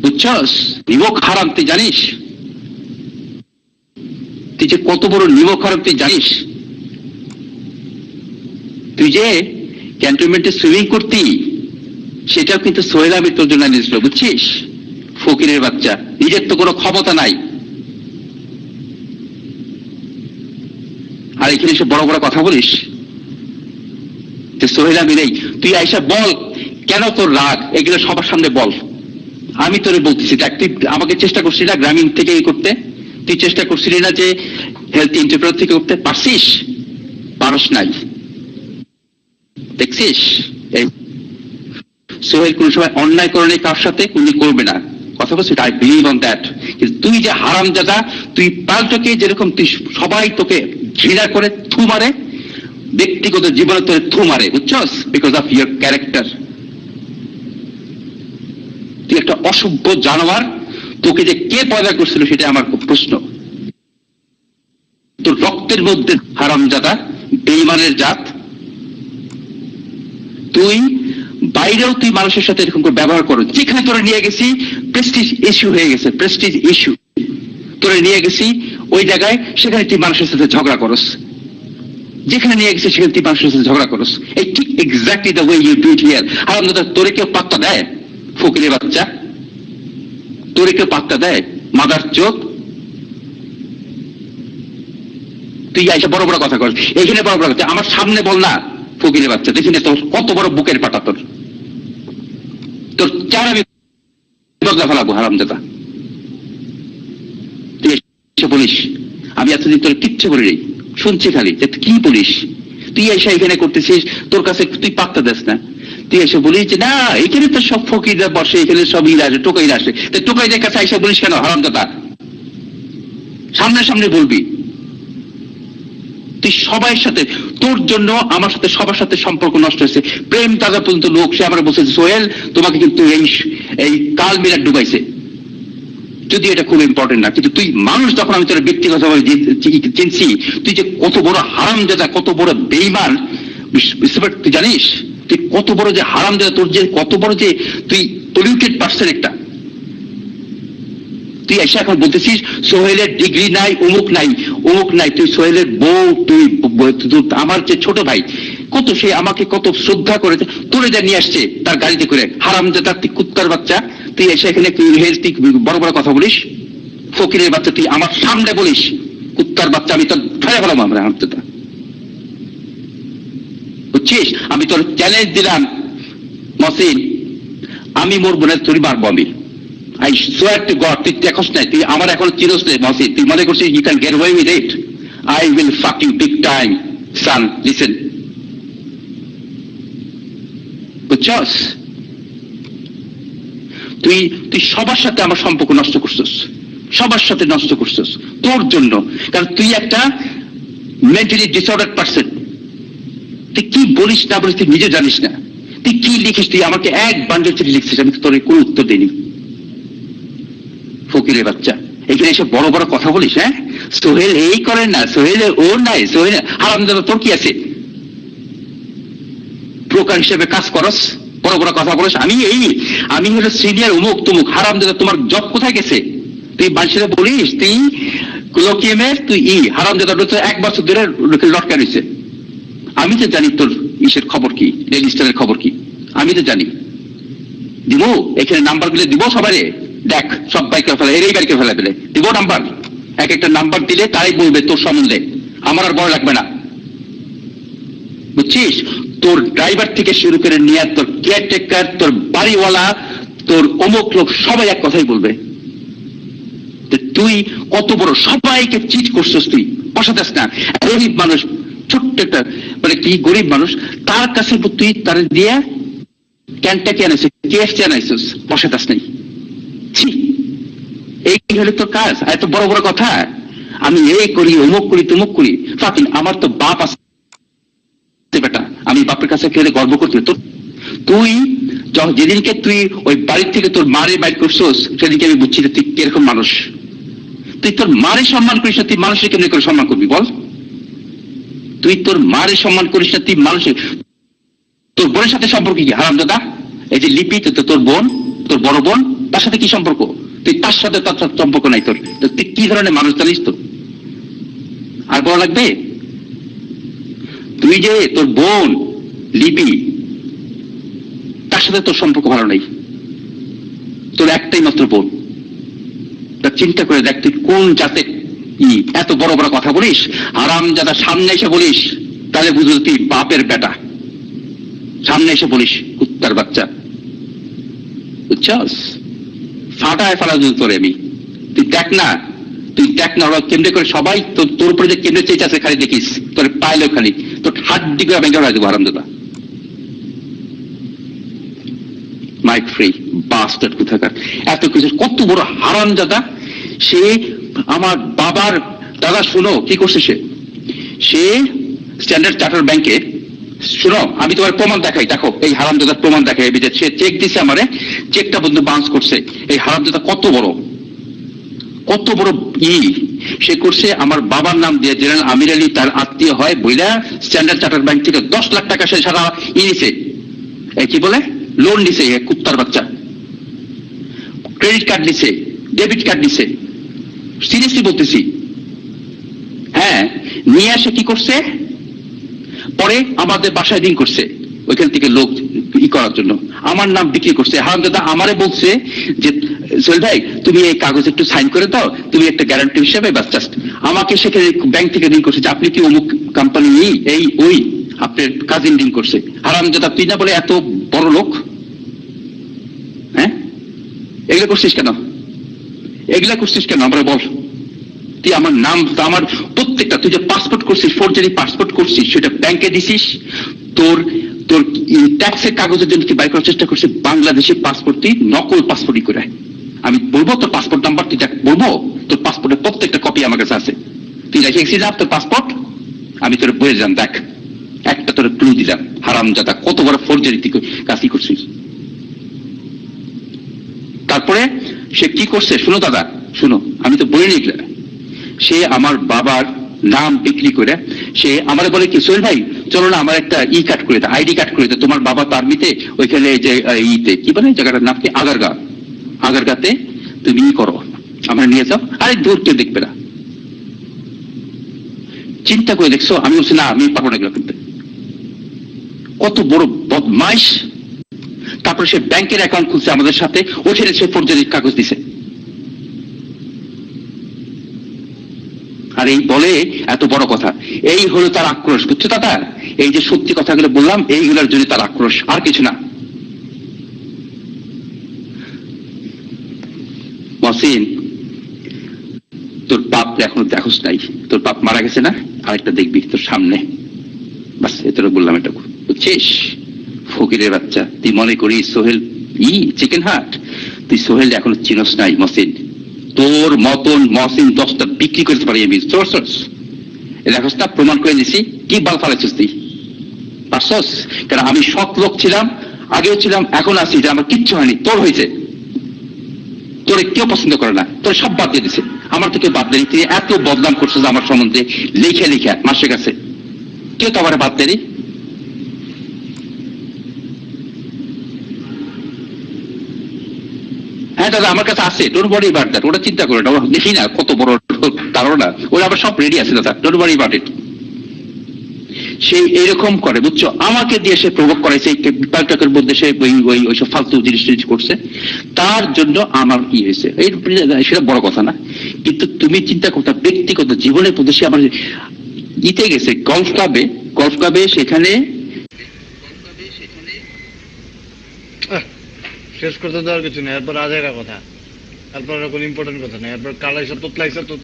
বুঝছস? নিমক হারাম তুই জানিস? তুই যে কত বড় নিমক হারাম তুই জানিস? তুই যে ক্যান্টনমেন্টে সুইমিং করতি, সেটাও কিন্তু সোহেল আমির তোর জন্য এনেছিল, বুঝছিস? ফকিরের বাচ্চা, নিজের তো কোনো ক্ষমতা নাই, আর এখানে এসে বড় বড় কথা বলিস যে সোহেল আমির নেই। তুই আইসা বল কেন তোর রাগ, এগুলো সবার সামনে বল। আমি তোরে বলতেছি, দেখ তুই আমাকে চেষ্টা করছিস না গ্রামীণ থেকে করতে, তুই চেষ্টা করছিলি না যে হেলথ এন্টারপ্রাইজ থেকে করতে, পারছিস? পারস নাই, দেখছিস? এই সোহেল কোন সময় অন্যায় করে নেই কার সাথে, উনি করবে না, কথা বলছি, আই বিলিভ অন দ্যাট। কিন্তু তুই যে হারামজাদা, তুই পাল্টকে যেরকম তুই সবাই তোকে ঘৃণা করে থু মারে, ব্যক্তিগত জীবনে তোর থু মারে, বুঝছস? Because of your character. তুই একটা অসভ্য জানোয়ার, তোকে যে কে পয়দা করছিল সেটা আমার খুব প্রশ্ন। তোর রক্তের মধ্যে হারামজাদা, বেঈমানের জাত। তুই বাইরেও তুই মানুষের সাথে এরকম করে ব্যবহার করো, যেখানে তোরা নিয়ে গেছি প্রেস্টিজ ইস্যু হয়ে গেছে, প্রেস্টিজ ইস্যু তোরা নিয়ে গেছি ওই জায়গায়, সেখানে তুই মানুষের সাথে ঝগড়া করস, যেখানে নিয়ে গেছি সেখানে তুই মানুষের সাথে ঝগড়া করস। এই ঠিক exactly the way you do it here. হারামজাদা, তোরে কেউ পাত্তা দেয়? ফকিরের বাচ্চা, তোরে কেউ পাত্তা দেয়? মাদার চোখ, তুই এসে বড় বড় কথা কর, এইখানে বড় বড় কথা আমার সামনে বল না। ফকিরের বাচ্চা, দেখি না তোর কত বড় বুকের পাটা, তোর তোর চার আমি বদলা ফেলাবো। হারামজাদা, তুই এসে বলিস আমি এতদিন তোর কিচ্ছু বলি নেই, শুনছি খালি যে কি বলিস। তুই এসে এখানে করতেছিস, তোর কাছে তুই পাত্তা দেস না। তুই এসে বলিস যে না এখানে তো সব ফকিররা বসে, এখানে সব ইরা আসে, টোকাইরা আসে, টোকাইদের কাছে এসে বলিস কেন? হারামজাদা, সামনে সামনে বলবি। তুই সবার সাথে, তোর জন্য আমার সাথে সবার সাথে সম্পর্ক নষ্ট হয়েছে। প্রেম তাজা পর্যন্ত লোক সে আমার বলছে সোহেল তোমাকে কিন্তু এই কাল মিরাট ডুবাইছে, যদি এটা খুব ইম্পর্টেন্ট না। কিন্তু তুই মানুষ, যখন আমি তোর ব্যক্তিগতভাবে চিনছি, তুই যে কত বড় হারামজাদা, কত বড় বেঈমান, তুই জানিস তুই কত বড় যে হারামজাদা, তোর যে কত বড় যে তুই পলিউটেড পার্সন একটা। তুই এসে এখন বলতেছিস সোহেলের ডিগ্রি নাই, অমুক নাই, অমুক নাই। তুই সোহেলের বউ, তুই আমার যে ছোট ভাই, কত সে আমাকে কত শ্রদ্ধা করেছে, তোরে যা নিয়ে আসছে তার গাড়িতে করে। হারামজাদা, তুই কুত্তার বাচ্চা, তুই এসে এখানে বড় বড় কথা বলিস। ফকিরের বাচ্চা, তুই আমার সামনে বলিস কুত্তার বাচ্চা, আমি তোর ফেলে ফেলাম। আমরা হারামজাদা, বুঝছিস? আমি তোর চ্যালেঞ্জ দিলাম মহসিন, আমি মরবো না, তোর মারবো আমি। I swear to God, তুই দেখোস নাই, তুই আমার এখন চিরস নেই মহসিন, তুই মনে করছিস you can get away with it? I will fuck you big time, son, listen. বুঝছস? তুই সবার সাথে আমার সম্পর্ক নষ্ট করছিস, সবার সাথে নষ্ট করছিস তোর জন্য, কারণ তুই একটা মেন্টালি ডিসঅর্ডার পার্সন। তুই কি বলিস না বলিস তুই নিজে জানিস না। তুই কি লিখিস? তুই আমাকে এক বান্ডেল চিঠি লিখছিস, আমি তোর কোনো উত্তর দিইনি। ফকিরের বাচ্চা, এখানে এসে বড় বড় কথা বলিস। হ্যাঁ, সোহেল এই করেন না, সোহেল ও নাই, সোহেল হারামজাদা, তোর কি আছে? ব্রোকার হিসেবে কাজ করস, বড় বড় কথা বলিস। আমি হলো সিনিয়র অমুক তমুক। হারামজাদা, তোমার জব কোথায় গেছে? তুই মানুষের বলিস তুই লোকিয়েমের, তুই হারামজাদা তো 1 বছর ধরে লটকা রয়েছে। আমি তো জানি তোর ইসের খবর কি, ডেইলি স্টারের খবর কি, আমি তো জানি। দিব এখানে নাম্বার গুলো দিব সবারে, দেখ সব বাইকে ফেলে, এই বাইকে ফেলে ফেলে দিব নাম্বার। এক একটা নাম্বার দিলে তাই বলবে তোর সম্বন্ধে, আমার আর বড় লাগবে না, বুঝছিস? তোর ড্রাইভার থেকে শুরু করে নিয়ে তোর কেয়ারটেকার, তোর বাড়িওয়ালা, তোর অমুক লোক, সবাই এক কথাই বলবে। তুই কত বড় সবাইকে চিট করছিস, তুই বসাতেস না। গরিব মানুষ, ছোট্ট একটা মানে কি গরিব মানুষ, তার কাছে তুই তার দিয়ে ক্যান্টাকি আনাইছিস, কেএফসি আনাইছিস, বসাতেস নাই। এই হলে তোর কাজ? এত বড় বড় কথা, আমি এই করি, অমুক করি, তমুক করি। ফাকিন, আমার তো বাপ আছে বেটা, আমি বাপের কাছে খেলে গর্ব করতে। তুই যেদিনকে তুই ওই বাড়ির থেকে তোর মারে বাইর করছিস, সেদিনকে আমি বুঝছি তুই কিরকম মানুষ। তুই তোর মারে সম্মান করিস না, তুই মানুষের কেমনি করে সম্মান করবি বল? তুই তোর মারে সম্মান করিস না, তুই মানুষের, তোর বোনের সাথে সম্পর্ক কি? হারামজাদা, এই যে লিপি, তোর বোন, তোর বড় বোন, তার সাথে কি সম্পর্ক? তুই তার সাথে তার সম্পর্ক নাই তোর। তুই কি ধরনের মানুষ জানিস তো? আর বলা লাগবে? তুই যে তোর বোন লিপি, তার সাথে তোর সম্পর্ক ভালো নাই, তোর একটাই মাত্র বোন। তা চিন্তা করে দেখ তুই কোন জাতে এত বড় বড় কথা বলিস, আরাম যারা সামনে এসে বলিস, তাহলে বুঝলো তুই বাপের বেটা। সামনে এসে বলিস কুত্তার বাচ্চা, বুঝছস? ফাটায় ফেলা তোরে আমি। তুই দেখ না, তুই দেখ না ওরা কেমনে করে সবাই তোর উপরে যে কেমনে চেয়ে আছে খালি দেখিস, তোর পাইলেও খালি তোর হাড্ডি করে ভেঙে ফেলা দেবো হারামজাদা। মাইক ফ্রি বাস্টার্ড কোথাকার, এত কিছু কত বড় হারামজাদা সে। আমার বাবার দাদা শুনো কি করছে সে স্ট্যান্ডার্ড চার্টার ব্যাংকে, শুনো আমি তোমার প্রমাণ দেখাই, দেখো এই হারামজাদার প্রমাণ দেখাই, সে চেক দিছে আমারে, চেকটা বন্ধু বাউন্স করছে। এই হারামজাদা কত বড় সে করছে, আমার বাবার নাম দিয়ে জেনারেল আমির আলী তার আত্মীয় হয় বইলা স্ট্যান্ডার্ড চার্টার ব্যাংক থেকে 10 লাখ টাকা সে সারা নিছে, কি বলে লোন নিছে, কুত্তার বাচ্চা। ক্রেডিট কার্ড নিছে, ডেবিট কার্ড নিছে, সিরিয়াসলি বলতেছি। হ্যাঁ, নিয়ে আসে কি করছে, পরে আমাদের বাসায় রিং করছে ওইখান থেকে লোক করার জন্য, আমার নাম বিক্রি করছে। হারামজাদা আমারে বলছে যে সোহেল ভাই তুমি এই কাগজ একটু সাইন করে দাও, তুমি একটা গ্যারান্টি হিসেবে, বাস জাস্ট আমাকে সেখানে ব্যাংক থেকে রিং করছে যে আপনি কি অমুক কোম্পানি এই ওই আপনার কাজিন রিং করছে। হারামজাদা তুই না বলে এত বড় লোক, হ্যাঁ এগুলো করছিস কেন? আমরা বল, তুই আমার নাম, আমার প্রত্যেকটা, তুই যে পাসপোর্ট করছিস, ফোর্জারি পাসপোর্ট করছিস, সেটা ব্যাংকে দিছিস, তোর তোর ট্যাক্সের কাগজের জন্য তুই বাই করার চেষ্টা করছিস বাংলাদেশের পাসপোর্ট, তুই নকল পাসপোর্টই করে। আমি বলবো তোর পাসপোর্ট নাম্বার, তুই বলবো তোর পাসপোর্টের প্রত্যেকটা কপি আমার কাছে আছে, তুই রেখেছিস না তোর পাসপোর্ট, আমি তোর বলে যান, দেখ একটা তোর ক্লু দিলাম। হারামজাদা কত বড় ফোর্জারি তুই কাজই করছিস। তারপরে সে কি করছে শুনো দাদা, শুনো, আমি তো বলিনি এগুলা। সে আমার বাবার নাম বিক্রি করে সে আমার বলে কি সোহেল ভাই চলো না আমার একটা কার্ড করে দে, আইডি কার্ড করে দে, তোমার বাবা তো আর্মিতে ওইখানে যে কি বলে জায়গাটার নাম কি, আগারগাতে তুমি করো, আমরা নিয়ে যাও। আরে দূর কেউ দেখবে না। চিন্তা করে দেখছো? আমি বলছি না আমি পারবো না এগুলো করতে। কত বড় বদমাইশ। তারপরে সে ব্যাংকের অ্যাকাউন্ট খুলছে আমাদের সাথে, ওখানে সে ফোর্জারি কাগজ দিছে। আর এই বলে এত বড় কথা, এই হলো তার আক্রোশ, বুঝছো দাদা? এই যে সত্যি কথাগুলো বললাম, এইগুলোর জন্য তার আক্রোশ, আর কিছু না। মহসিন, তোর বাপ এখনো দেখোস নাই, তোর বাপ মারা গেছে না, আরেকটা দেখবি তোর সামনে, বাস এতটা বললাম। এটা বুঝছিস? ফকিরের বাচ্চা, তুই মনে করি সোহেল চিকেন হাট, তুই সোহেল এখনো চিনস নাই মহসিন। তোর মতন মহসিন 10টা বিক্রি করতে পারি আমি, দেখোস না প্রমাণ করে দিছি। কি বাল ফালাইছিস তুই? পারছস? কারণ আমি সৎ লোক ছিলাম, আগেও ছিলাম, এখন আছি, যে আমার কিচ্ছু হয়নি, তোর হয়েছে। তোরে কেউ পছন্দ করে না, তোর সব বাদ দিয়ে দিছে, আমার থেকে বাদ দেয়নি। তুই এত বদনাম করছিস আমার সম্বন্ধে লিখে লিখে মাসের কাছে, কেউ তো আমার বাদ দেয়নি। হ্যাঁ দাদা আমার কাছে আছে, ডোন্ট ওয়ারি অ্যাবাউট দ্যাট, ওটা চিন্তা করে না, ওরা দেখি না কত বড় ধারণা, ওরা আবার সব রেডি আছে দাদা, ডোন্ট ওয়ারি অ্যাবাউট ইট। সে এরকম করে, বুঝছো? আমাকে দিয়ে সে প্রভোগ করাইছে, এই ক্যাপিটালের মধ্যে সে ওইসব ফালতু জিনিস করছে, তার জন্য আমার কি হয়েছে সেটা বড় কথা না। কিন্তু তুমি চিন্তা করতে, ব্যক্তিগত জীবনের প্রতি সে আমার ইতে গেছে গলফ ক্লাবে সেখানে শেষ করতে দেওয়ার কিছু নেই, এরপর আজেরা কথা, এরপর কোন ইম্পর্টেন্ট কথা নেই, এরপর কালাইছে তোতলাইছে তো